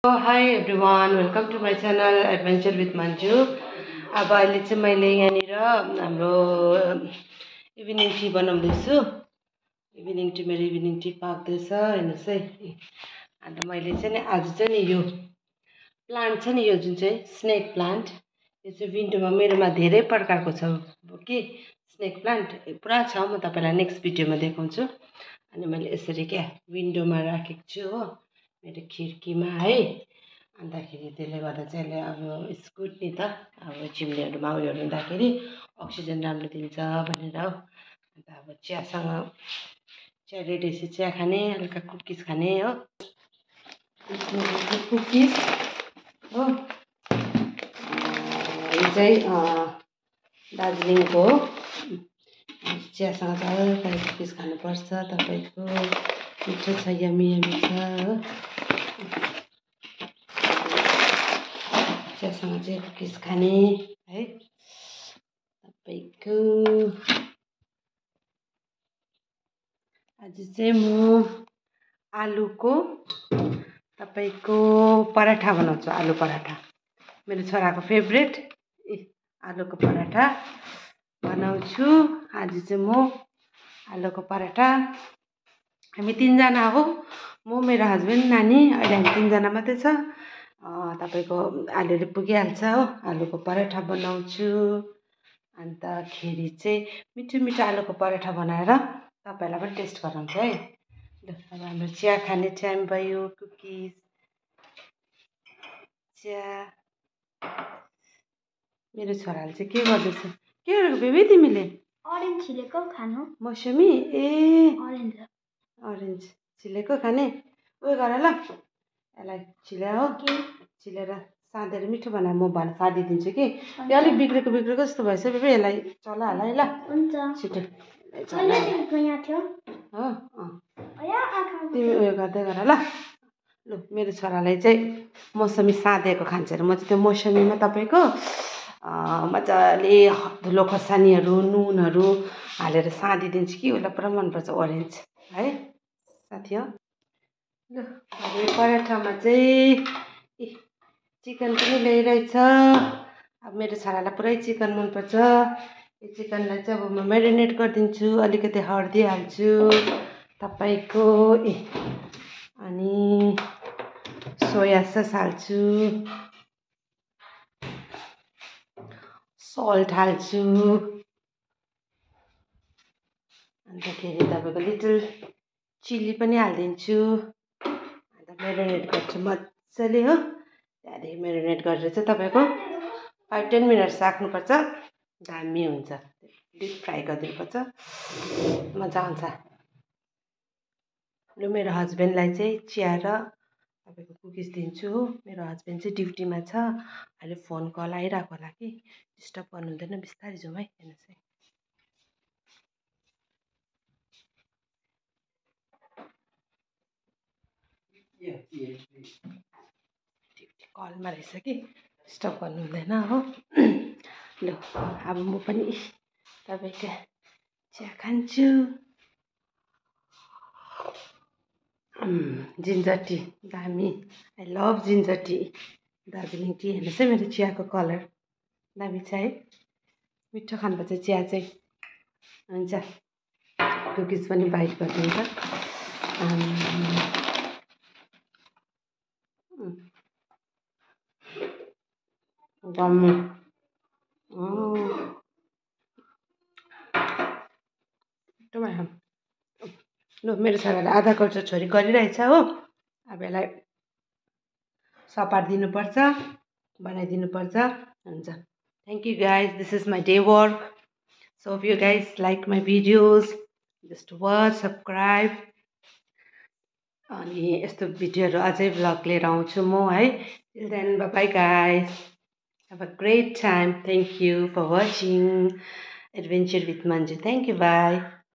Hi everyone, welcome to my channel Adventure with Manju. अब अहिले चाहिँ मैले यहाँनिर हाम्रो इभिनिङ टी बनाउँदैछु। इभिनिङ टी मेरो इभिनिङ टी पाक्दैछ हेर्नुस् है। अन्त मैले चाहिँ नि आज चाहिँ नि यो प्लान्ट छ नि यो जुन चाहिँ स्नेक प्लान्ट यो चाहिँ विन्डोमा मेरोमा धेरै प्रकारको छ कि स्नेक प्लान्ट पुरा छ। म तपाईलाई नेक्स्ट भिडियोमा देखाउँछु। अनि मैले यसरी क्या विन्डोमा राखेको छु हो मेरो खिड्कीमा है। अन्तखेरि त्यसले गर्दा चाहिँ यसले अब इट्स गुड नि त अब चिम्लेहरूमा उयोहरू हुँदाखेरि अक्सिजन राम्रो दिन्छ भनेर हो। अन्त अब चियासँग चिया रेडी भएपछि चिया खाने हल्का कुकिज खाने हो। कुकिज हो यो चाहिँ दार्जिलिङको हो। चियासँग चाहिँ हल्का कुकिज खानुपर्छ तपाईँको मिठो छ यमी यमी छ हो। चियासँग चाहिँ कुकिज खाने है तपाईँको। आज चाहिँ म आलुको तपाईँको पराठा बनाउँछु। आलु पराठा मेरो छोराको फेभरेट आलुको पराठा बनाउँछु। आज चाहिँ म आलुको पराठा हामी तीनजना हो, म मेरो हस्बेन्ड नानी। अहिले हामी तीनजना मात्रै छ। तपाईँको आलुले पुगिहाल्छ हो। आलुको पराठा बनाउँछु। अन्तखेरि चाहिँ मिठो मिठो आलुको पराठा बनाएर तपाईँलाई पनि टेस्ट गराउँछु है। ल अब हाम्रो चिया खाने टाइम भयो। कुकिज चिया मेरो छोराले चाहिँ के गर्दैछ? के गरेको बेबी तिमीले? अरेन्ज छिलेको खानु। मौसमी ए अरेन्ज छिलेको खाने उयो गर ल यसलाई छिल्या हो। छिलेर साँधेर मिठो बनाएर म साँधिदिन्छु कि यो अलिक बिग्रेको बिग्रेको जस्तो भएछ बेबी। यसलाई चलाहाला है ल। हुन्छ छिटो यहाँ थियो हो। तिमी उयो गर्दै गर ल। लु मेरो छोरालाई चाहिँ मौसमी साँधेको खान्छ अरे। म चाहिँ त्यो मौसमीमा तपाईँको मजाले धुलो खोर्सानीहरू नुनहरू हालेर साँधिदिन्छु कि उसलाई पुरा मनपर्छ ओरेन्ज है साथी हो। ल यो पराठामा चाहिँ चिकन पनि ल्याइरहेछ। अब मेरो छोरालाई पुरै चिकन मनपर्छ। यो चिकनलाई चाहिँ अब म म्यारिनेट गरिदिन्छु। अलिकति हर्दी हाल्छु तपाईँको अनि सोया सस हाल्छु, सल्ट हाल्छु, अन्तखेरि तपाईँको लिटल चिली पनि हालिदिन्छु। अन्त म्यारिनेट गर्छु मजाले हो। त्यहाँदेखि म्यारिनेट गरेर चाहिँ तपाईँको 5-10 मिनट्स राख्नुपर्छ। दामी हुन्छ। डिप फ्राई गरिदिनुपर्छ मजा आउँछ। लु मेरो हस्बेन्डलाई चाहिँ चिया र तपाईँको कुकिज दिन्छु हो। मेरो हस्बेन्ड चाहिँ ड्युटीमा छ। अहिले फोन कल आइरहेको होला कि डिस्टर्ब गर्नु हुँदैन। बिस्तारै जाउँ है। हेर्नुहोस् है ड्युटी कलमा रहेछ कि डिस्टर्ब गर्नु हुँदैन हो। लु अब म पनि तपाईँको चिया खान्छु। जिन्जर टी दामी। I love ginger T Darjeeling T. हेर्नुहोस् है मेरो चियाको कलर दामी छ है। मिठो खानुपर्छ चिया चाहिँ। हुन्छ कुकिज पनि बाइट गरिदिन्छ। दामी लु मेरो छोराले आधा कर्चा छोरी गरिरहेछ हो। अब यसलाई सपाट दिनुपर्छ बनाइदिनुपर्छ। हुन्छ thank you guys. This is my day work. So if you guys like my videos just watch subscribe. अनि यस्तो भिडियोहरू अझै भ्लग लिएर आउँछु म है। Till then bye guys. Have a great time. Thank you for watching Adventure with Manju. Thank you. Bye.